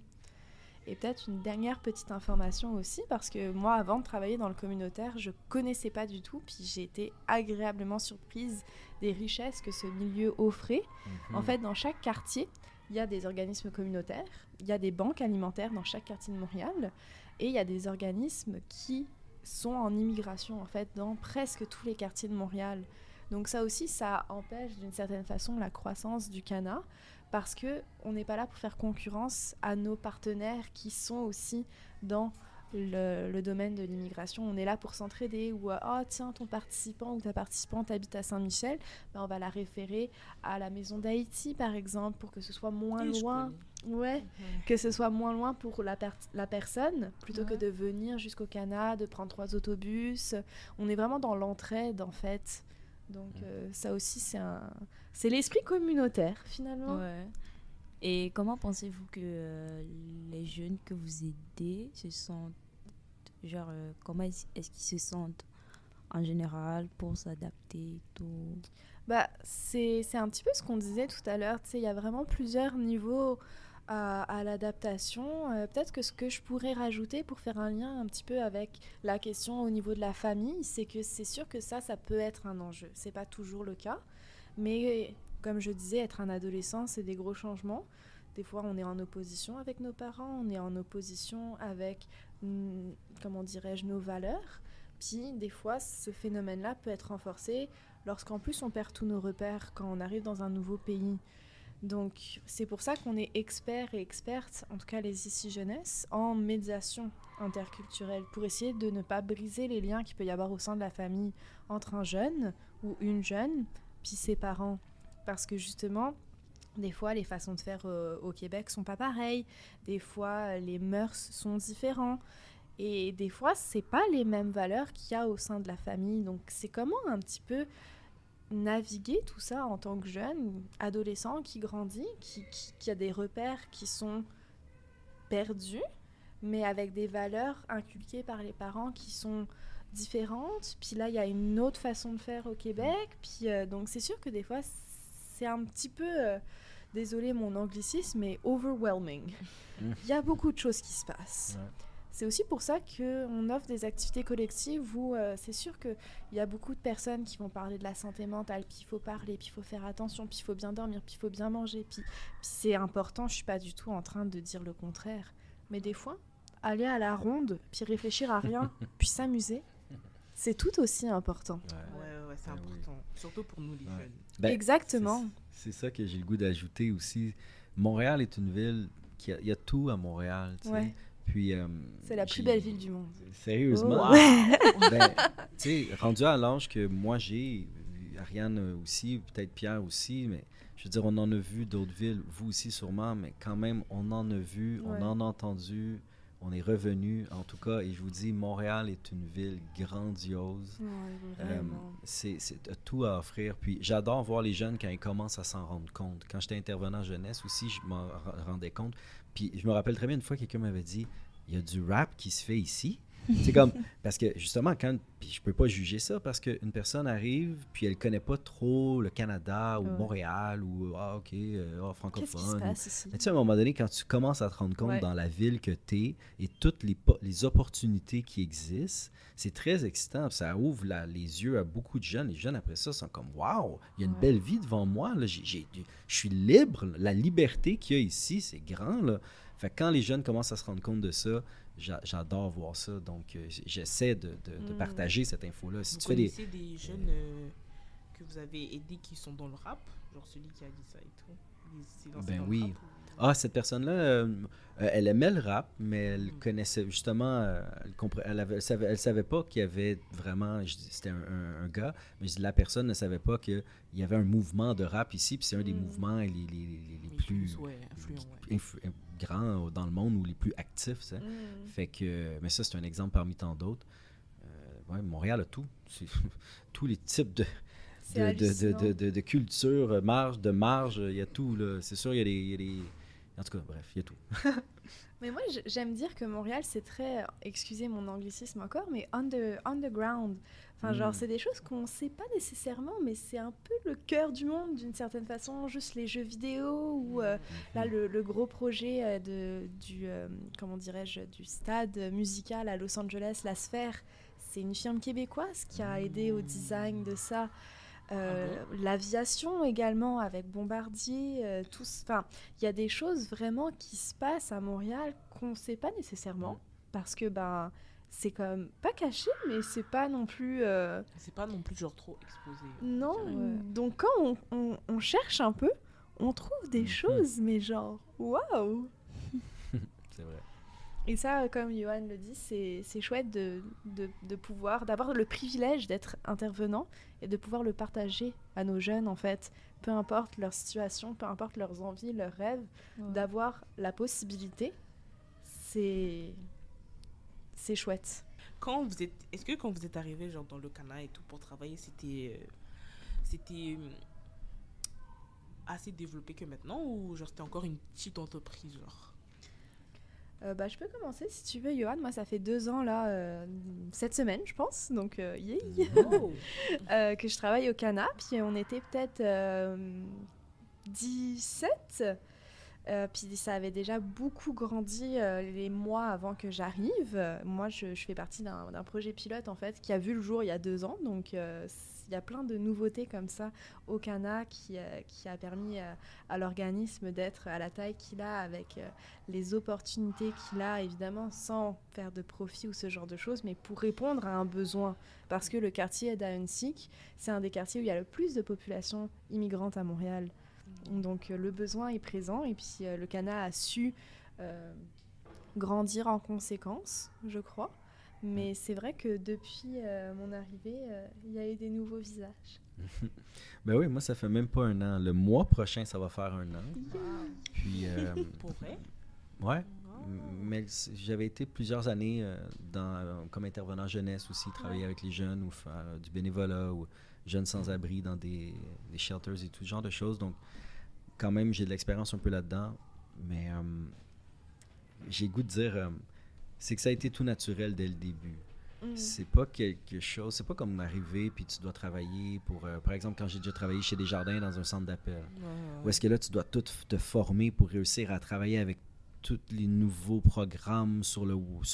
Et peut-être une dernière petite information aussi, parce que moi, avant de travailler dans le communautaire, je connaissais pas du tout, puis j'ai été agréablement surprise des richesses que ce milieu offrait. En fait, dans chaque quartier, il y a des organismes communautaires, il y a des banques alimentaires dans chaque quartier de Montréal, et il y a des organismes qui sont en immigration, en fait, dans presque tous les quartiers de Montréal. Donc ça aussi, ça empêche d'une certaine façon la croissance du Cana, parce qu'on n'est pas là pour faire concurrence à nos partenaires qui sont aussi dans le domaine de l'immigration. On est là pour s'entraider, ou tiens, ton participant ou ta participante habite à Saint-Michel, on va la référer à la maison d'Haïti, par exemple, pour que ce soit moins loin. Ouais, que ce soit moins loin pour la personne, plutôt que de venir jusqu'au Cana, de prendre 3 autobus. On est vraiment dans l'entraide, en fait, Donc ça aussi, c'est l'esprit communautaire, finalement. Ouais. Et comment pensez-vous que les jeunes que vous aidez se sentent, genre, comment est-ce qu'ils se sentent en général pour s'adapter et tout? Bah, c'est un petit peu ce qu'on disait tout à l'heure. Tu sais, il y a vraiment plusieurs niveaux à l'adaptation. Peut-être que ce que je pourrais rajouter pour faire un lien un petit peu avec la question au niveau de la famille, c'est que c'est sûr que ça peut être un enjeu. C'est pas toujours le cas, mais comme je disais, être un adolescent, c'est des gros changements. Des fois, on est en opposition avec nos parents, on est en opposition avec, comment dirais-je, nos valeurs. Puis, des fois, ce phénomène-là peut être renforcé lorsqu'en plus on perd tous nos repères quand on arrive dans un nouveau pays. Donc, c'est pour ça qu'on est experts et expertes, en tout cas les ici jeunesse, en médiation interculturelle, pour essayer de ne pas briser les liens qu'il peut y avoir au sein de la famille entre un jeune ou une jeune, puis ses parents. Parce que justement, des fois, les façons de faire au Québec sont pas pareilles. Des fois, les mœurs sont différents. Et des fois, c'est pas les mêmes valeurs qu'il y a au sein de la famille. Donc, c'est comment un petit peu naviguer tout ça en tant que jeune, adolescent qui grandit, qui a des repères qui sont perdus, mais avec des valeurs inculquées par les parents qui sont différentes. Puis là, il y a une autre façon de faire au Québec. Puis donc, c'est sûr que des fois, c'est un petit peu, désolé mon anglicisme, mais overwhelming. Il y a beaucoup de choses qui se passent. Ouais. C'est aussi pour ça qu'on offre des activités collectives où c'est sûr qu'il y a beaucoup de personnes qui vont parler de la santé mentale, puis il faut parler, puis il faut faire attention, puis il faut bien dormir, puis il faut bien manger, puis c'est important, je ne suis pas du tout en train de dire le contraire. Mais des fois, aller à la ronde, puis réfléchir à rien, puis s'amuser, c'est tout aussi important. Ouais, c'est Ben important. Surtout pour nous, les Ouais. jeunes. Ben, Exactement. c'est ça que j'ai le goût d'ajouter aussi. Montréal est une ville il y a tout à Montréal. Tu sais. Ouais. Puis, C'est la plus belle ville du monde. Sérieusement. Oh, wow. Ben, tu sais, rendu à l'âge que moi j'ai, Ariane aussi, peut-être Pierre aussi, mais je veux dire, on en a vu d'autres villes, vous aussi sûrement, mais quand même, on en a vu, Ouais. on en a entendu, on est revenu, en tout cas, et je vous dis, Montréal est une ville grandiose. Ouais, vraiment. C'est tout à offrir. Puis j'adore voir les jeunes quand ils commencent à s'en rendre compte. Quand j'étais intervenant jeunesse aussi, je m'en rendais compte. Puis je me rappelle très bien une fois, quelqu'un m'avait dit, il y a du rap qui se fait ici. C'est comme, parce que justement, puis je peux pas juger ça, parce qu'une personne arrive, puis elle connaît pas trop le Canada ou Ouais. Montréal ou, Qu'est-ce qui se francophone. passe ici? Mais tu sais, à un moment donné, quand tu commences à te rendre compte Ouais. dans la ville que tu es et toutes les opportunités qui existent, c'est très excitant. Puis ça ouvre les yeux à beaucoup de jeunes. Les jeunes, après ça, sont comme « Wow, il y a une Ouais. belle vie devant moi. Là. Je suis libre. La liberté qu'il y a ici, c'est grand. » là. Fait que quand les jeunes commencent à se rendre compte de ça, j'adore voir ça. Donc, j'essaie de partager cette info-là. Si Vous tu fais des... connaissez des jeunes que vous avez aidés qui sont dans le rap? Genre celui qui a dit ça et tout. Il s'est lancé Ben dans le oui. rap ou- Ah, cette personne-là, elle aimait le rap, mais elle connaissait justement, elle savait pas qu'il y avait vraiment, je dis, c'était un gars, mais je dis, la personne ne savait pas qu'il y avait un mouvement de rap ici, puis c'est un des mouvements les Mais plus ouais, influents, ouais. grands dans le monde ou les plus actifs. Ça. Fait que, mais ça, c'est un exemple parmi tant d'autres. Ouais, Montréal a tout. C'est tous les types C'est hallucinant. de culture, de marge, il y a tout. Là. C'est sûr, il y a des... En tout cas, bref, il y a tout. Mais moi, j'aime dire que Montréal, c'est très, excusez mon anglicisme encore, mais underground. Enfin, genre, c'est des choses qu'on ne sait pas nécessairement, mais c'est un peu le cœur du monde d'une certaine façon. Juste les jeux vidéo ou là, le gros projet comment dirais-je, du stade musical à Los Angeles, La Sphère. C'est une firme québécoise qui a aidé au design de ça. L'aviation également avec Bombardier, enfin, il y a des choses vraiment qui se passent à Montréal qu'on ne sait pas nécessairement parce que c'est comme pas caché, mais c'est pas non plus C'est pas non plus genre trop exposé. non. Ouais. Donc quand on cherche un peu, on trouve des choses, mais genre waouh. C'est vrai. Et ça, comme Johan le dit, c'est chouette de pouvoir, d'avoir le privilège d'être intervenant et de pouvoir le partager à nos jeunes, en fait. Peu importe leur situation, peu importe leurs envies, leurs rêves, d'avoir la possibilité, c'est chouette. Est-ce que quand vous êtes arrivé genre dans le Canada et tout pour travailler, c'était c'était assez développé que maintenant ou genre c'était encore une petite entreprise genre? Je peux commencer si tu veux, Johan. Moi, ça fait 2 ans, là, cette semaine, je pense. Donc, yay Oh. que je travaille au Cana. Puis on était peut-être 17. Puis ça avait déjà beaucoup grandi les mois avant que j'arrive. Moi, je fais partie d'un projet pilote, en fait, qui a vu le jour il y a 2 ans. Donc, il y a plein de nouveautés comme ça au Cana qui a permis à l'organisme d'être à la taille qu'il a, avec les opportunités qu'il a, évidemment, sans faire de profit ou ce genre de choses, mais pour répondre à un besoin. Parce que le quartier d'Ahuntsic, c'est un des quartiers où il y a le plus de population immigrante à Montréal. Donc le besoin est présent et puis le Cana a su grandir en conséquence, je crois. Mais c'est vrai que depuis mon arrivée, il y a eu des nouveaux visages. Ben oui, moi, ça fait même pas 1 an. Le mois prochain, ça va faire 1 an. Puis, Pour vrai? ouais. Wow. Mais j'avais été plusieurs années comme intervenant jeunesse aussi, travailler avec les jeunes ou faire du bénévolat ou jeunes sans-abri dans des shelters et tout ce genre de choses. Donc, quand même, j'ai de l'expérience un peu là-dedans. Mais j'ai le goût de dire, c'est que ça a été tout naturel dès le début. C'est pas quelque chose, c'est pas comme arriver puis tu dois travailler pour, par exemple, quand j'ai déjà travaillé chez Desjardins dans un centre d'appel. Où est-ce que là, tu dois tout te former pour réussir à travailler avec tous les nouveaux programmes sur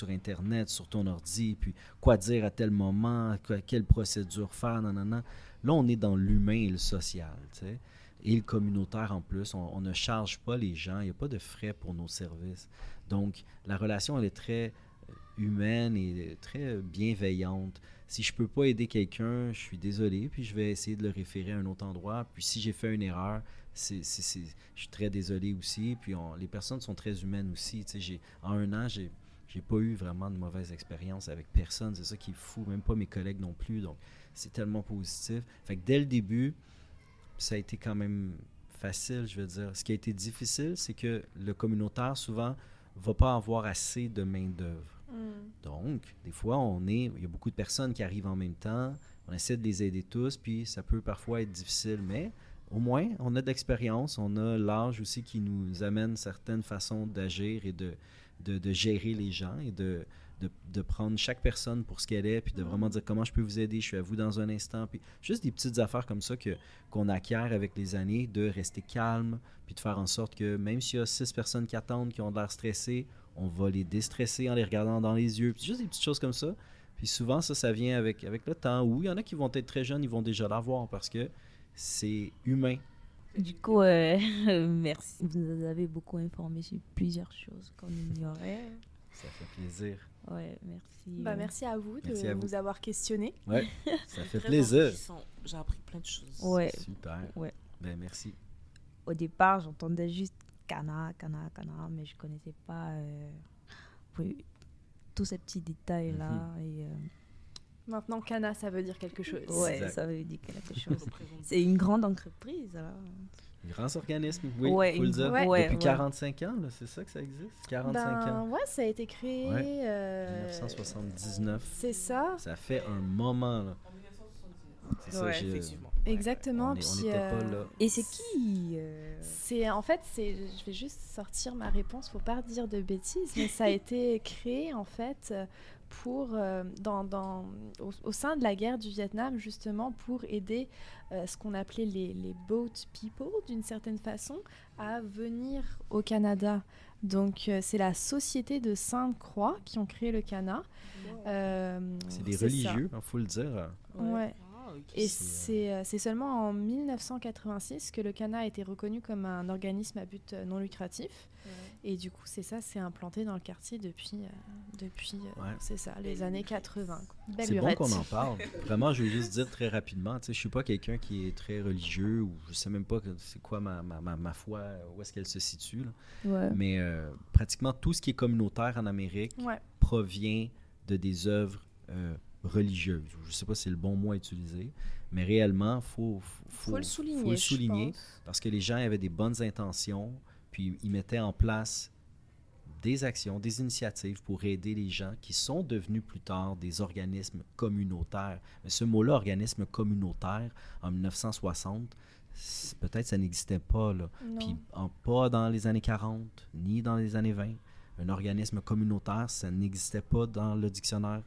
Internet, sur ton ordi, puis quoi dire à tel moment, quelle procédure faire, nanana. Là, on est dans l'humain et le social, tu sais, et le communautaire en plus. On ne charge pas les gens, il n'y a pas de frais pour nos services. Donc, la relation, elle est très humaine et très bienveillante. Si je peux pas aider quelqu'un, je suis désolé, puis je vais essayer de le référer à un autre endroit. Puis si j'ai fait une erreur, je suis très désolé aussi. Puis les personnes sont très humaines aussi. Tu sais, en 1 an, j'ai pas eu vraiment de mauvaise expérience avec personne. C'est ça qui est fou. Même pas mes collègues non plus. Donc, c'est tellement positif. Fait que dès le début, ça a été quand même facile, je veux dire. Ce qui a été difficile, c'est que le communautaire, souvent, va pas avoir assez de main-d'œuvre. Donc, des fois, il y a beaucoup de personnes qui arrivent en même temps. On essaie de les aider tous, puis ça peut parfois être difficile, mais au moins, on a de l'expérience, on a l'âge aussi qui nous amène certaines façons d'agir et de gérer les gens et de prendre chaque personne pour ce qu'elle est, puis de vraiment dire comment je peux vous aider, je suis à vous dans un instant. Puis juste des petites affaires comme ça qu'on acquiert avec les années, de rester calme, puis de faire en sorte que même s'il y a 6 personnes qui attendent, qui ont de l'air stressées, on va les déstresser en les regardant dans les yeux. Puis juste des petites choses comme ça. Puis souvent, ça vient avec le temps. Ou il y en a qui vont être très jeunes, ils vont déjà l'avoir parce que c'est humain. Du coup, merci. Vous nous avez beaucoup informé sur plusieurs choses qu'on ignorait. Ça fait plaisir. Ouais, merci. Merci à vous Merci de à vous. nous avoir questionnés. Ouais, ça fait Très plaisir. enrichissant. J'ai appris plein de choses. Ouais. Super. Ouais. Ben merci. Au départ, j'entendais juste Cana, mais je connaissais pas tous ces petits détails-là. Et, Maintenant, Cana, ça veut dire quelque chose. ouais, Exact. ça veut dire quelque chose. Représente. C'est une grande entreprise. Là. Grand organisme, oui, Ouais, faut le dire. ouais, Depuis ouais. 45 ans, là, c'est ça que ça existe? 45 ans. Ouais, ça a été créé... Ouais. 1979. C'est ça. Ça fait un moment, là. C'est ça, Ouais, effectivement. Exactement. On puis, n'était pas là. Et c'est qui je vais juste sortir ma réponse pour pas dire de bêtises, mais ça a été créé en fait pour au sein de la guerre du Vietnam, justement pour aider ce qu'on appelait les boat people d'une certaine façon à venir au Canada. Donc c'est la Société de Sainte-Croix qui ont créé le Cana. C'est des ça. religieux, il faut le dire. Ouais. Ah, ok. Et c'est seulement en 1986 que le Cana a été reconnu comme un organisme à but non lucratif. Ouais. Et du coup, c'est implanté dans le quartier depuis Ouais. c'est ça, les années 80. Belle C'est bon lurette. qu'on en parle. Vraiment, je vais juste dire très rapidement, tu sais, je suis pas quelqu'un qui est très religieux ou je sais même pas c'est quoi ma foi, où est-ce qu'elle se situe. Là. Ouais. Mais pratiquement tout ce qui est communautaire en Amérique Ouais. provient de des œuvres religieuses. Je sais pas si c'est le bon mot à utiliser, mais réellement, faut Faut le souligner. faut le je souligner pense. parce que les gens avaient des bonnes intentions, puis ils mettaient en place des actions, des initiatives pour aider les gens qui sont devenus plus tard des organismes communautaires. Mais ce mot-là, organisme communautaire, en 1960, peut-être ça n'existait pas, là. Puis pas dans les années 40, ni dans les années 20. Un organisme communautaire, ça n'existait pas dans le dictionnaire.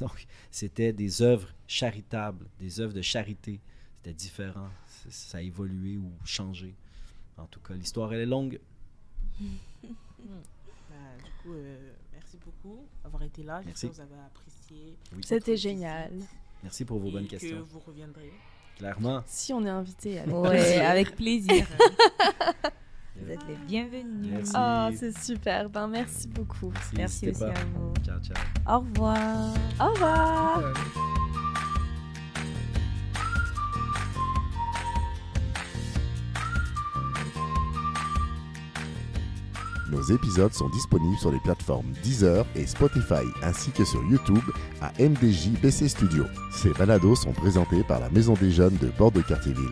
Donc, c'était des œuvres charitables, des œuvres de charité. C'était différent. Ça a évolué ou changé. En tout cas, l'histoire, elle est longue. Du coup, merci beaucoup d'avoir été là. J'espère que vous avez apprécié. Oui. C'était génial. Merci pour vos bonnes Et questions. que vous reviendrez. Clairement. Si on est invité, avec Ouais, avec plaisir. Vous êtes les bienvenus. Merci. Oh, c'est super. Ben, merci beaucoup. Merci N'hésitez aussi pas. à vous. Ciao, ciao. Au revoir. Au revoir. Nos épisodes sont disponibles sur les plateformes Deezer et Spotify, ainsi que sur YouTube à MDJ BC Studio. Ces balados sont présentés par la Maison des Jeunes de Bordeaux-Cartierville.